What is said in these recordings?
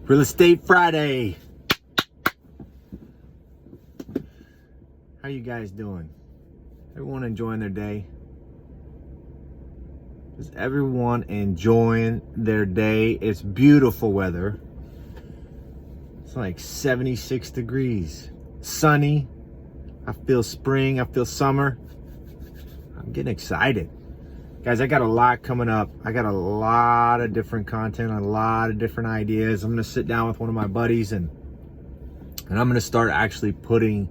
Real Estate Friday. How you guys doing? Everyone enjoying their day? Is everyone enjoying their day? It's beautiful weather. It's like 76 degrees. Sunny. I feel spring. I feel summer. I'm getting excited. Guys, I got a lot coming up. I got a lot of different content, a lot of different ideas. I'm going to sit down with one of my buddies and I'm going to start actually putting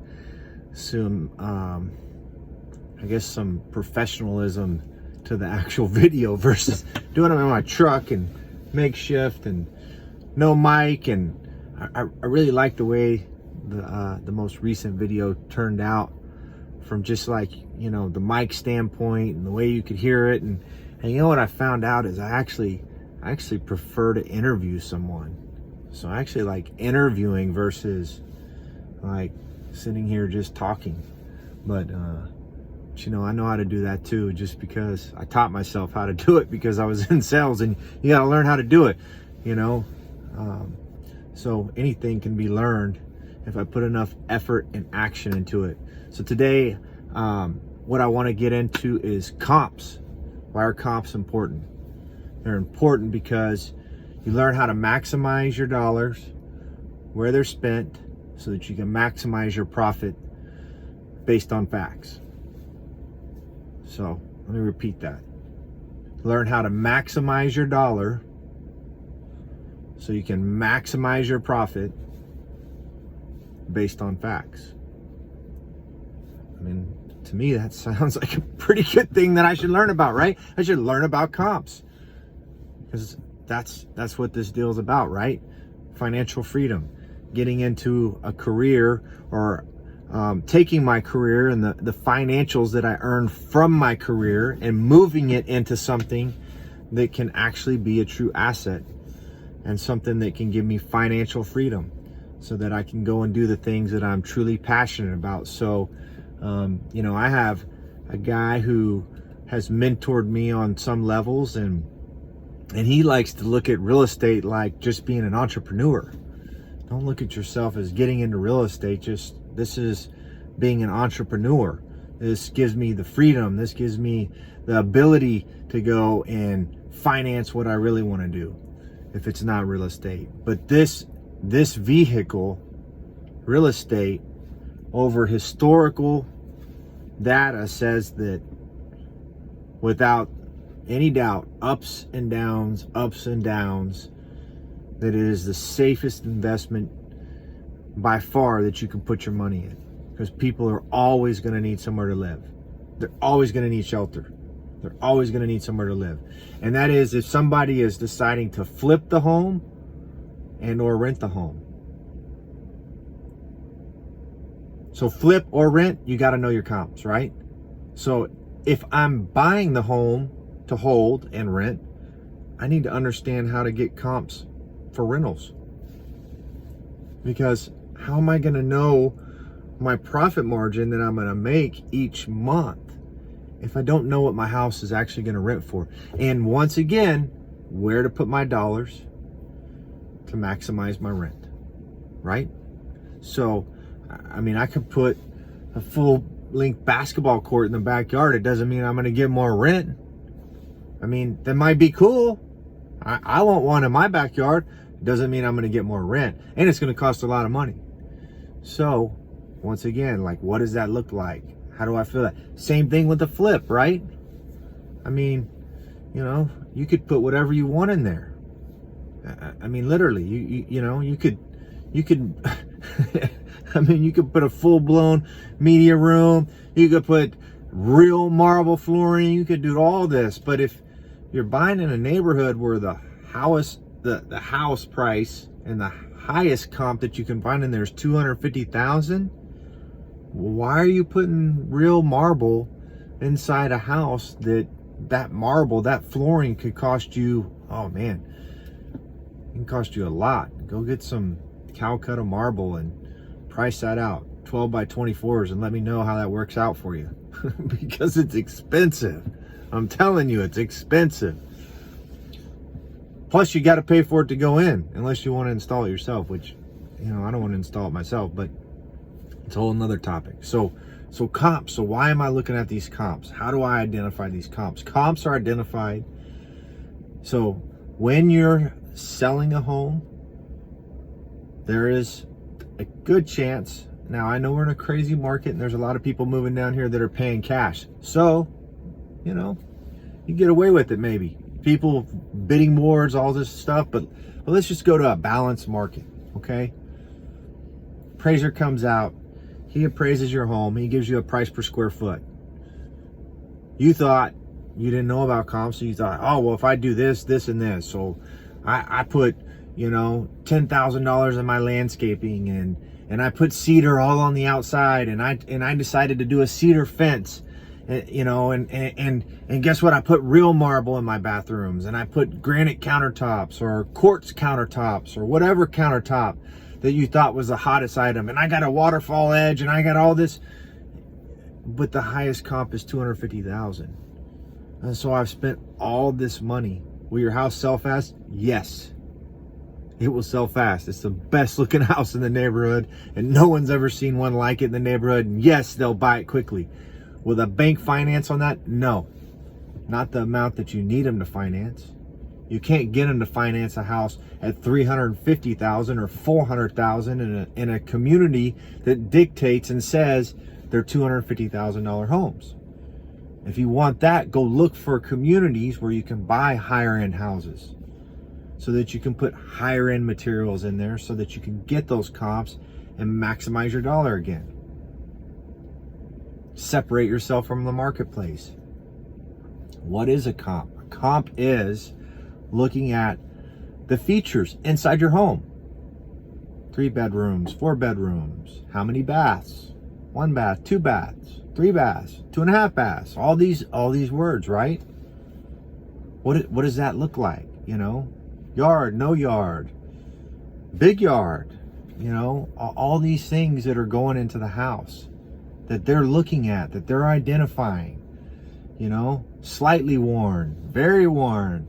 some, I guess, some professionalism to the actual video versus doing them in my truck and makeshift and no mic. And I really like the way the most recent video turned out, from just like, you know, the mic standpoint and the way you could hear it. And you know what I found out is I actually prefer to interview someone. So I actually like interviewing versus like sitting here just talking. But you know, I know how to do that too, just because I taught myself how to do it because I was in sales, and you got to learn how to do it, you know. So anything can be learned if I put enough effort and action into it. So today, what I want to get into is comps. Why are comps important? They're important because you learn how to maximize your dollars, where they're spent, so that you can maximize your profit based on facts. So let me repeat that. Learn how to maximize your dollar so you can maximize your profit based on facts. I mean, to me, that sounds like a pretty good thing that I should learn about, right? I should learn about comps, because that's what this deal is about, right? Financial freedom, getting into a career, or taking my career and the financials that I earn from my career and moving it into something that can actually be a true asset and something that can give me financial freedom so that I can go and do the things that I'm truly passionate about. So, you know, I have a guy who has mentored me on some levels, and he likes to look at real estate like just being an entrepreneur. Don't look at yourself as getting into real estate. This is being an entrepreneur. This gives me the freedom. This gives me the ability to go and finance what I really want to do if it's not real estate. But this vehicle, real estate, over historical data, says that without any doubt, ups and downs, that it is the safest investment by far that you can put your money in, because people are always going to need somewhere to live. They're always going to need shelter. They're always going to need somewhere to live. And that is if somebody is deciding to flip the home and or rent the home. So flip or rent, you got to know your comps, right? So if I'm buying the home to hold and rent, I need to understand how to get comps for rentals. Because how am I going to know my profit margin that I'm going to make each month if I don't know what my house is actually going to rent for? And once again, where to put my dollars to maximize my rent, right? So, I mean, I could put a full-length basketball court in the backyard. It doesn't mean I'm going to get more rent. I mean, that might be cool. I want one in my backyard. It doesn't mean I'm going to get more rent. And it's going to cost a lot of money. So, once again, like, what does that look like? How do I feel that? Same thing with the flip, right? I mean, you know, you could put whatever you want in there. I mean, literally, you know, you could I mean, you could put a full-blown media room. You could put real marble flooring. You could do all this. But if you're buying in a neighborhood where the house price and the highest comp that you can find in there is $250,000, why are you putting real marble inside a house that marble, that flooring could cost you, oh man, it can cost you a lot. Go get some Calcutta marble and price that out, 12 by 24s, and let me know how that works out for you. Because it's expensive. I'm telling you, it's expensive. Plus, you got to pay for it to go in, unless you want to install it yourself, which, you know, I don't want to install it myself, but it's a whole nother topic. So comps. So why am I looking at these comps? How do I identify these comps? Comps are identified. So when you're selling a home, there is a good chance. Now, I know we're in a crazy market and there's a lot of people moving down here that are paying cash. So, you know, you get away with it maybe. People bidding wars, all this stuff, but let's just go to a balanced market, okay? Appraiser comes out, he appraises your home, he gives you a price per square foot. You thought, you didn't know about comps, so you thought, oh, well, if I do this, this, and this, so I put, you know, $10,000 in my landscaping, and I put cedar all on the outside, and I decided to do a cedar fence. You know, and guess what? I put real marble in my bathrooms, and I put granite countertops or quartz countertops or whatever countertop that you thought was the hottest item. And I got a waterfall edge, and I got all this, but the highest comp is $250,000. And so I've spent all this money. Will your house sell fast? Yes, it will sell fast. It's the best looking house in the neighborhood, and no one's ever seen one like it in the neighborhood. And yes, they'll buy it quickly. Will a bank finance on that? No, not the amount that you need them to finance. You can't get them to finance a house at $350,000 or $400,000 in a community that dictates and says they're $250,000 homes. If you want that, go look for communities where you can buy higher end houses, so that you can put higher end materials in there, so that you can get those comps and maximize your dollar again. Separate yourself from the marketplace. What is a comp? A comp is looking at the features inside your home. 3 bedrooms, 4 bedrooms, how many baths? 1 bath, 2 baths, 3 baths, 2.5 baths. All these words, right? What does that look like? You know, yard, no yard, big yard. You know, all these things that are going into the house, that they're looking at, that they're identifying. You know, slightly worn, very worn,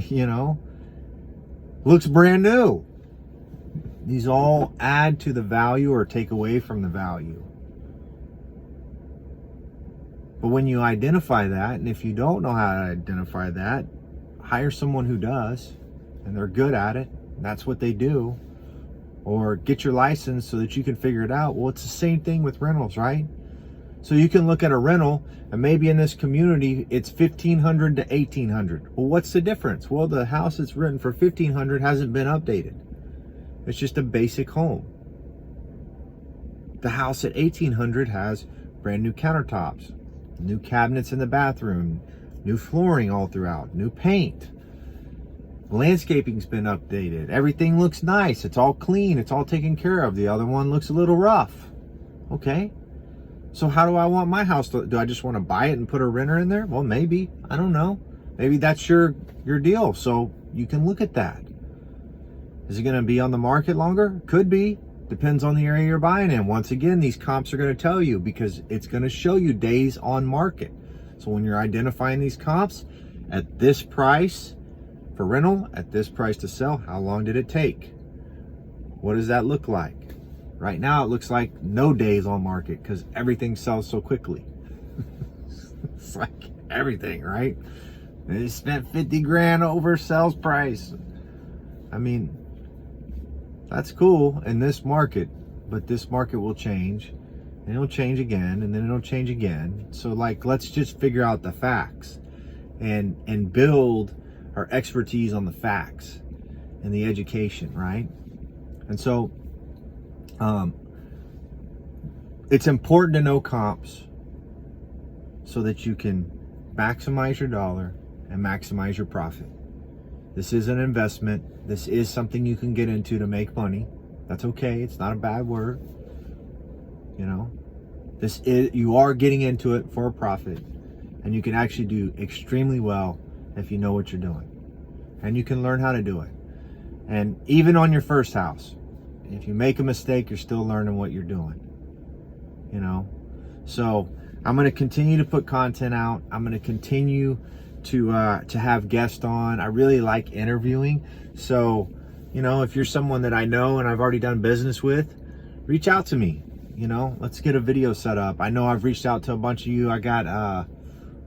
you know, looks brand new. These all add to the value or take away from the value. But when you identify that, and if you don't know how to identify that, hire someone who does, and they're good at it, and that's what they do. Or get your license so that you can figure it out. Well, it's the same thing with rentals, right? So you can look at a rental, and maybe in this community it's $1,500 to $1,800. Well, what's the difference? Well, the house that's written for $1,500 hasn't been updated. It's just a basic home. The house at $1,800 has brand new countertops, new cabinets in the bathroom, new flooring all throughout, new paint. Landscaping's been updated. Everything looks nice. It's all clean. It's all taken care of. The other one looks a little rough. Okay. So how do I want my house to, do I just want to buy it and put a renter in there? Well, maybe. I don't know. Maybe that's your deal. So you can look at that. Is it going to be on the market longer? Could be. Depends on the area you're buying in. Once again, these comps are going to tell you, because it's going to show you days on market. So when you're identifying these comps, at this price for rental, at this price to sell, how long did it take? What does that look like? Right now it looks like no days on market, because everything sells so quickly. It's like everything, right? They spent 50 grand over sales price. I mean, that's cool in this market, but this market will change, and it'll change again, and then it'll change again. So like, let's just figure out the facts and build our expertise on the facts and the education, right? And so it's important to know comps so that you can maximize your dollar and maximize your profit. This is an investment. This is something you can get into to make money. That's okay. It's not a bad word. You know, you are getting into it for a profit, and you can actually do extremely well if you know what you're doing, and you can learn how to do it. And even on your first house, if you make a mistake, you're still learning what you're doing, you know? So I'm going to continue to put content out. I'm going to continue to have guests on. I really like interviewing. So, you know, if you're someone that I know and I've already done business with, reach out to me. You know, let's get a video set up. I know I've reached out to a bunch of you. I got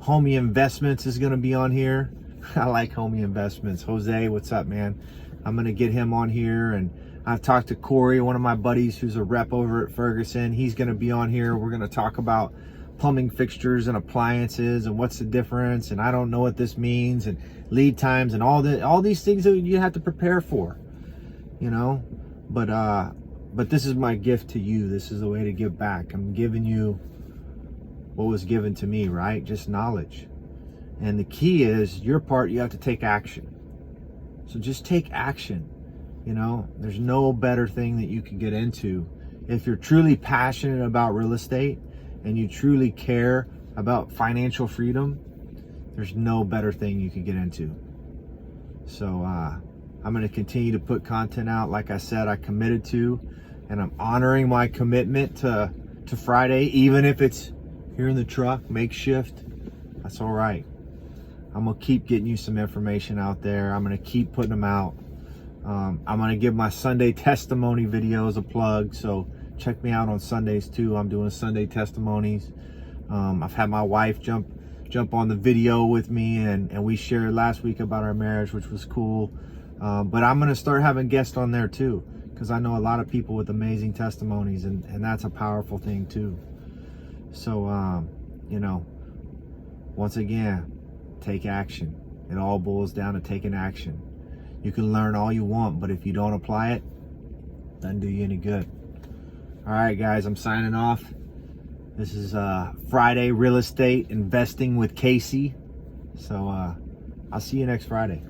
Homie Investments is going to be on here. I like Homie Investments. Jose, what's up, man? I'm going to get him on here. And I've talked to Corey, one of my buddies who's a rep over at Ferguson. He's going to be on here. We're going to talk about plumbing fixtures and appliances and what's the difference, and I don't know what this means, and lead times and all these things that you have to prepare for, you know. But this is my gift to you. This is the way to give back. I'm giving you what was given to me, right? Just knowledge. And the key is your part, you have to take action. So just take action. You know, there's no better thing that you can get into. If you're truly passionate about real estate and you truly care about financial freedom, there's no better thing you can get into. So I'm going to continue to put content out. Like I said, I committed to, and I'm honoring my commitment to Friday, even if it's here in the truck, makeshift. That's all right. I'm going to keep getting you some information out there. I'm going to keep putting them out. I'm going to give my Sunday testimony videos a plug. So check me out on Sundays too. I'm doing Sunday testimonies. I've had my wife jump on the video with me, and we shared last week about our marriage, which was cool. But I'm going to start having guests on there too, because I know a lot of people with amazing testimonies, and that's a powerful thing too. So, you know, once again, take action. It all boils down to taking action. You can learn all you want, but if you don't apply it, it doesn't do you any good. All right, guys, I'm signing off. This is Friday Real Estate Investing with Casey. So I'll see you next Friday.